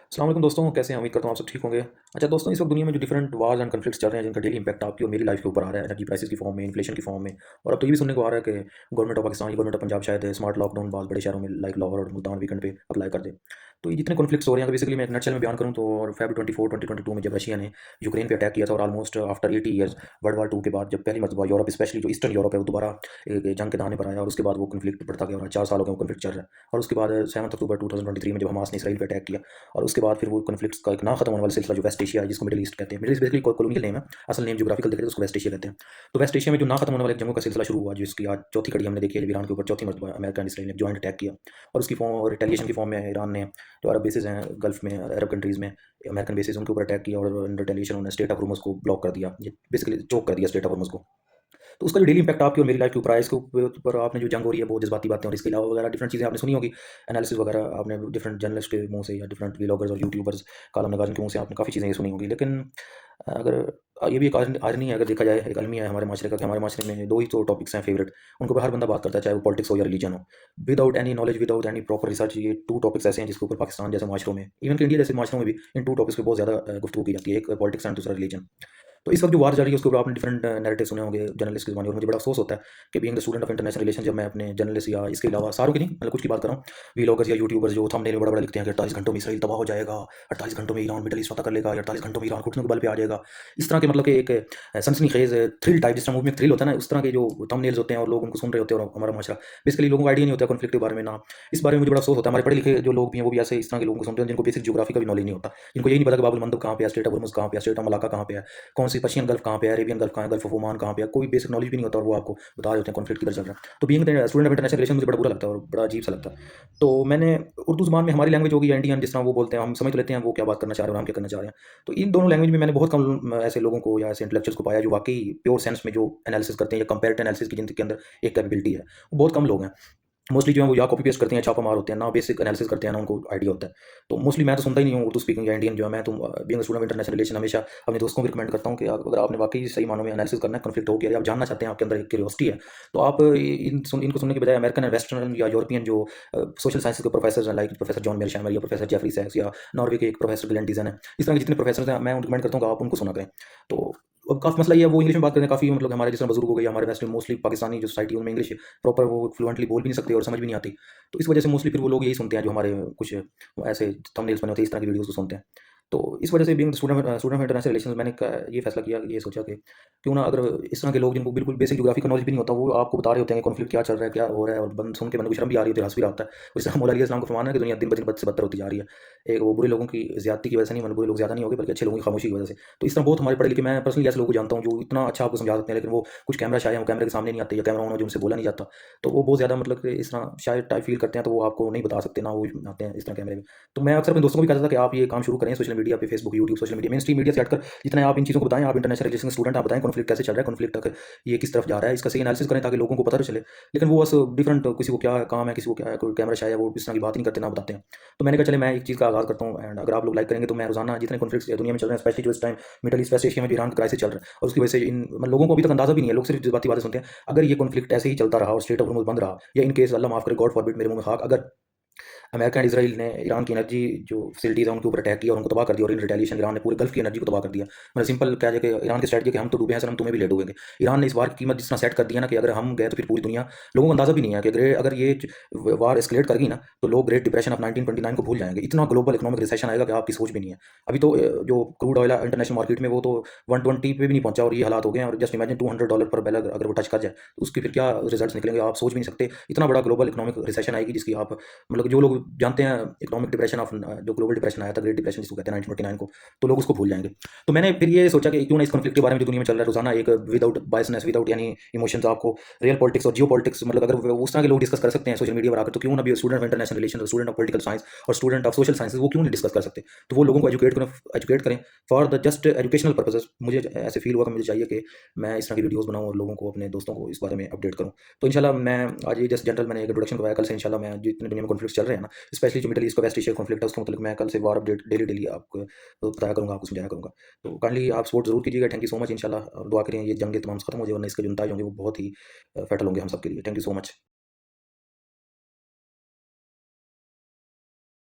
अस्सलाम वालेकुम दोस्तों, कैसे हैं? उम्मीद करता हूँ आप सब ठीक होंगे। अच्छा दोस्तों, इस वक्त दुनिया में जो डिफरेंट वार्स एंड कन्फ्लिक्ट्स चल रहे हैं, जिनका डेली इंपैक्ट आपकी और मेरी लाइफ के ऊपर आ रहा है, एनर्जी प्राइसेस की फॉर्म में, इन्फ्लेशन की फॉर्म में, और अब तो ये भी सुनने को आ रहा है कि गवर्नमेंट ऑफ पाकिस्तान या गवर्नमेंट ऑफ पंजाब शायद स्मार्ट लॉकडाउन बहुत बड़े शहरों में लाइक लाहौर और मुल्तान वीकेंड पे अप्लाई कर दे। तो ये जितने कॉन्फ्लिक्ट्स हो रहे हैं, तो बेसिकली मैं एक नटशेल में बयान करूँ तो, और फेब 24 2022 में जब रशिया ने यूक्रेन पे अटैक किया था, और almost after 80 years world war 2 के बाद जब पहली मरतबा यूरोप, स्पेशली जो ईस्टर्न यूरोप है, वो दोबारा एक जंग के दाने पर आया, और उसके बाद वो कॉन्फ्लिक्ट बढ़ता गया, और 4 साल हो गए वो कॉन्फ्लिक्ट चल रहा है। और उसके बाद 7 अक्टूबर 2023 में जब हमास ने इसराइल पे अटैक किया, और उसके बाद फिर वो कॉन्फ्लिक्ट्स का एक ना खत्म होने वाला सिलसिला जो वेस्ट एशिया है, जिसको मिडिल ईस्ट कहते हैं। Middle east basically colonial name है, असल नेम ज्योग्राफिकल देखें तो उसको वेस्ट एशिया कहते हैं। तो वेस्ट एशिया में जो ना खत्म होने वाले जंगों का सिलसिला शुरू हुआ, जिसकी आज चौथी कड़ी हमने देखी है, जब ईरान के ऊपर चौथी मरतबा अमेरिका एंड इसराइल ने जॉइंट अटैक किया, और उसकी फॉर्म रिटेलिएशन की फॉर्म में ईरान ने जो अरब बेसिस हैं गल्फ में, अरब कंट्रीज़ में अमेरिकन बेसिस उनके ऊपर अटैक किया, और इन रिटेलिएशन उन्होंने स्टेट ऑफ होर्मुज़ को ब्लॉक कर दिया, ये बेसिकली चोक कर दिया स्टेट ऑफ होर्मुज़ को। तो उसका जो डेली इंपैक्ट आपकी और मेरी लाइफ के ऊपर आया, इसके ऊपर आपने जो जंग हो रही है, बहुत जज्बाती बातें, और इसके अलावा वगैरह डिफरेंट चीज़ें आपने सुनी होगी, एनालिसिस वगैरह आपने डिफरेंट जर्नलिस्ट के मुंह से या डिफरेंट व्लॉगर्स और यूट्यूबर्स, कॉलम नगाज़िन के मुंह से आपने काफ़ी चीज़ें ये सुनी होंगी। लेकिन अगर ये भी एक आयरनी है, अगर देखा जाए, एक अलमिया है हमारे माशरे का, कि हमारे माशरे में दो ही तो टॉपिक्स हैं फेवरेट, उनके ऊपर हर बंदा बात करता है, चाहे वो पॉलिटिक्स हो या रिलीजन हो। Without any knowledge, without any proper research, ये टू टॉपिक्स ऐसे हैं जिसके ऊपर पाकिस्तान जैसे माशरों में, इवन कि इंडिया जैसे माशरों में भी इन टू टॉपिक्स पे बहुत ज़्यादा गुफ्तगू की जाती है, एक पॉलिटिक्स एंड दूसरा रिलीजन। तो इस वक्त जो वार जारी है, उसके ऊपर आपने डिफरेंट नैरेटिव सुने होंगे जर्नलिस्ट की ज़बानी, और मुझे बड़ा अफसोस होता है कि being the student of international relation, जब मैं अपने जर्नलिस्ट या इसके अलावा सारों की नहीं, मतलब कुछ की बात कर रहा हूँ, व्लॉगर्स या यूट्यूबर्स जो थंबनेल में बड़ा-बड़ा लिखते हैं कि 48 घंटों में इसराइल तबाह हो जाएगा, 48 घंटों में ईरान मिडल ईस्ट फतह कर लेगा, या 48 घंटों में ईरान घुटनों के बल पे आ जाएगा। इस तरह के मतलब कि एक सनसनीखेज़ थ्रिल टाइप, जिस तरह मूवी में थ्रिल होता है ना, उस तरह के जो थंबनेल्स होते हैं, और लोग उनको सुन रहे होते हैं, और हमारा माशरा बेसिकली लोगों को आइडिया नहीं होता कॉन्फ्लिक्ट के बारे में ना। इस बारे में मुझे बड़ा अफसोस होता है, हमारे पढ़े लिखे जो लोग भी हैं, वो भी ऐसे इस तरह के लोगों को सुनते हैं, जिनको बेसिक ज्योग्राफी का भी नॉलेज नहीं होता, जिनको यही नहीं पता कि बाब अल मंदब कहाँ पे है, स्ट्रेट ऑफ होर्मुज़ कहाँ पे है, स्ट्रेट ऑफ मलाक्का कहाँ पे है, कौन सी पर्शियन गल्फ कहाँ पे है, अरेबियन गल्फ कहाँ है, गल्फ ऑफ ओमान कहाँ पे है, कोई बेसिक नॉलेज भी नहीं होता, और वो आपको बता रहे होते हैं कॉन्फ्लिक्ट किधर चल रहा है। तो being the student of international relation मुझे बड़ा बुरा लगता है और बड़ा अजीब सा लगता है। तो मैंने उर्दू ज़बान में, हमारी लैंग्वेज होगी या इंडियन, जिस तरह वो बोलते हैं, हम समझ तो लेते हैं वो क्या बात करना चाह रहे हैं और हम क्या करना चाह रहे हैं। तो इन दोनों लैंग्वेज में मैंने बहुत कम ऐसे लोगों को या ऐसे इंटेलेक्चुअल्स को पाया जो वाक़ई प्योर सेंस में जो एनालिसिस करते हैं, या कंपैरेटिव एनालिसिस की जिनके अंदर एक कैपेबिलिटी है, वो बहुत कम लोग हैं। मोस्टली जो है वो या कॉपी पेस्ट करते हैं, छापा मार होते हैं, ना बेसिक एनालिसिस करते हैं, ना उनको आइडिया होता है। तो मोस्टली मैं तो सुनता ही नहीं हूँ उर्दू स्पीकिंग या इंडियन जो है। मैं तो being a student of international relation हमेशा अपने दोस्तों को भी रिकमेंड करता हूँ कि अगर आपने वाकई सही मानों में एनालिसिस करना है, कॉन्फ्लिक्ट हो गया, या आप जानना चाहते हैं, आपके अंदर एक क्यूरियोसिटी है, तो आप इनको सुनने के बजाय अमेरिकन एंड वेस्टर्न या यूरोपियन जो सोशल साइंसेज के प्रोफेसर हैं, लाइक प्रोफेसर जॉन मेलशैमर या प्रोफेसर जेफरी सैक्स या नॉर्वे के एक प्रोफेसर ग्लेन टीजन है, इस तरह के जितने प्रोफेसर हैं, मैं रिकमेंड करता हूँ कि आप उनको सुना करें। तो अब काफ़ी मसला ये है, वो इंग्लिश में बात करते हैं काफ़ी, मतलब हमारे जिस तरह बुजुर्ग हो गए, हमारे वेस्ट में मोस्टली पाकिस्तानी जो सोसाइटी है, उनमें इंग्लिश प्रॉपर वो फ्लुएंटली बोल भी नहीं सकते और समझ भी नहीं आती। तो इस वजह से मोस्टली फिर वो लोग यही सुनते हैं जो हमारे कुछ ऐसे थंबनेल्स बने होते हैं, इस तरह की वीडियोज़ को सुनते हैं। तो इस वजह से being student of international relations, मैंने ये फैसला किया, ये सोचा कि क्यों ना, अगर इस तरह के लोग जिनको बिल्कुल बेसिक ज्योग्राफी का नॉलेज भी नहीं होता, वो आपको बता रहे होते हैं कि कॉन्फ्लिक्ट क्या चल रहा है, क्या हो रहा है, और बंद सुन के बंदे को शर्म भी आ रही होती है, हंस भी रहा होता है। इस तरह मौला अली इस्लाम का फरमान है कि दुनिया दिन ब दिन बद से बदतर होती जा रही है। एक वो बुरे लोगों की ज़्यादती की वजह से नहीं, मतलब बुरे लोग ज़्यादा नहीं हो गए, बल्कि अच्छे लोगों की खामोशी की वजह से। तो इस तरह बहुत हमारे पढ़े लिखे, मैं पर्सनली ऐसे लोगों को जानता हूँ जो इतना अच्छा आपको समझा सकते हैं, लेकिन वो कुछ कैमरा शाय हैं, वो कैमरे के सामने नहीं आते, या कैमरा ऑन हो जो उनसे बोला नहीं जाता, तो वो बहुत ज़्यादा मतलब कि इस तरह शाय टाइप फील करते हैं, तो वो आपको नहीं बता सकते, ना वो आते हैं इस तरह कैमरे में। तो मैं अक्सर अपने दोस्तों को भी कहता था कि आप ये काम शुरू करें सोशल मीडिया पे, Facebook, YouTube, social media, main stream media से हटकर जितना है आप इन चीज़ों को बताएं, आप इंटरनेशनल रिलेशन स्टूडेंट, आप बताएं कॉन्फ्लिक्ट कैसे चल रहा है, कॉन्फ्लिक्ट तक ये किस तरफ जा रहा है, इसका सही एनालिसिस करें ताकि लोगों को पता तो चले। लेकिन वो बस डिफरेंट, किसी को क्या काम है, किसी को क्या है, कोई कैमरा शाय है, वो इस तरह की बात नहीं करते, ना बताते हैं। तो मैंने कहा चले मैं एक चीज़ का आगाज़ करता हूँ, एंड अगर आप लोग लाइक करेंगे तो मैं रोज़ाना जितने कॉन्फ्लिक्ट्स दुनिया में चल रहे हैं, स्पेशली जो इस time middle east, west Asia में जो ईरान का क्राइसिस चल रहा है, और उसकी वजह से इन लोगों को अभी तक अंदाज़ा भी नहीं है, लोग सिर्फ जज्बाती बातें सुनते हैं। अगर ये कॉन्फ्लिक्ट ऐसे ही चलता रहा और स्ट्रेट ऑफ हॉर्मुज़ बंद रहा, या इन केस अल्लाह माफ़ करे, गॉड फॉरबिड, मेरे मुँह में खाक, अगर अमेरिका एंड इसराइल ने ईरान की एनर्जी जो फैसिलिटीज़ हैं उनके ऊपर अटैक किया और उनको तबाह कर दिया, और इन रिटेलिएशन ईरान ने पूरे गल्फ की एनर्जी को तबाह कर दिया। मतलब सिंपल क्या है कि ईरान की स्ट्रैटेजी है कि हम तो डूबे हैं सर, हम तुम्हें भी ले डूबेंगे। ईरान ने इस वार की कीमत जिस तरह सेट कर दिया ना, कि अगर हम गए तो फिर पूरी दुनिया, लोगों को अंदाज़ा भी नहीं है कि अगर ये वार एस्केलेट करेगी ना, तो लोग ग्रेट डिप्रेशन ऑफ 1929 को भूल जाएंगे। इतना ग्लोबल इकोनॉमिक रिसेशन आएगा कि आपकी सोच भी नहीं है। अभी तो जो क्रूड ऑयल है इंटरनेशनल मार्केट में, वो तो 120 पे भी नहीं पहुंचा, और ये हालात हो गए हैं। और जस्ट इमेजिन $200 पर बैरल अगर वो टच कर जाए, तो उसके फिर क्या रिजल्ट्स निकलेंगे, आप सोच भी नहीं सकते। इतना बड़ा ग्लोबल इकोनॉमिक रिसेशन आएगी जिसकी आप, मतलब जो लोग जानते हैं इकोनॉमिक डिप्रेशन ऑफ, जो ग्लोबल डिप्रेशन आया था, ग्रेट डिप्रेशन जिसको कहते हैं 1929 को, तो लोग उसको भूल जाएंगे। तो मैंने फिर ये सोचा कि क्यों ना इस कॉन्फ्लिक्ट के बारे में जो दुनिया में चल रहा है रोजाना, एक without biasness, without any emotions, आपको रियल पॉलिटिक्स और जियो पॉलिटिक्स, मतलब अगर उस तरह के लोग डिस्कस कर सकते हैं सोशल मीडिया पर आकर, तो क्यों ना भी student of international relation, student of political science और स्टूडेंट ऑफ सोशल साइंसेज, वो क्यों नहीं डिस्कस कर सकते। तो वो लोगों को एजुकेट करें for the just educational purposes. मुझे ऐसे फील हुआ कि मुझे चाहिए कि मैं इस तरह की वीडियोज़ बनाऊँ और लोगों को, अपने दोस्तों को इस बारे में अपडेट करूँ। तो इंशाल्लाह मैं आज ये जस्ट जनरल मैंने एक इंट्रोडक्शन करवाया, कल से इंशाल्लाह मैं जितने दुनिया में कॉन्फ्लिक्ट्स चल रहे हैं ना, स्पेशली जो मिडल ईस्ट का, वेस्ट एशिया कॉन्फ्लिक्ट है, उसके मतलब मैं कल से वार अपडेट डेली आपको बताया करूँगा, आपको समझाया करूँगा। तो काइंडली आप सपोर्ट ज़रूर कीजिएगा। Thank you so much. इंशाल्लाह दुआ करें ये जंगें तमाम खत्म हो जाए, वरना इसके जो नताइज होंगे वो बहुत ही फैटल होंगे हम सब के लिए। Thank you so much.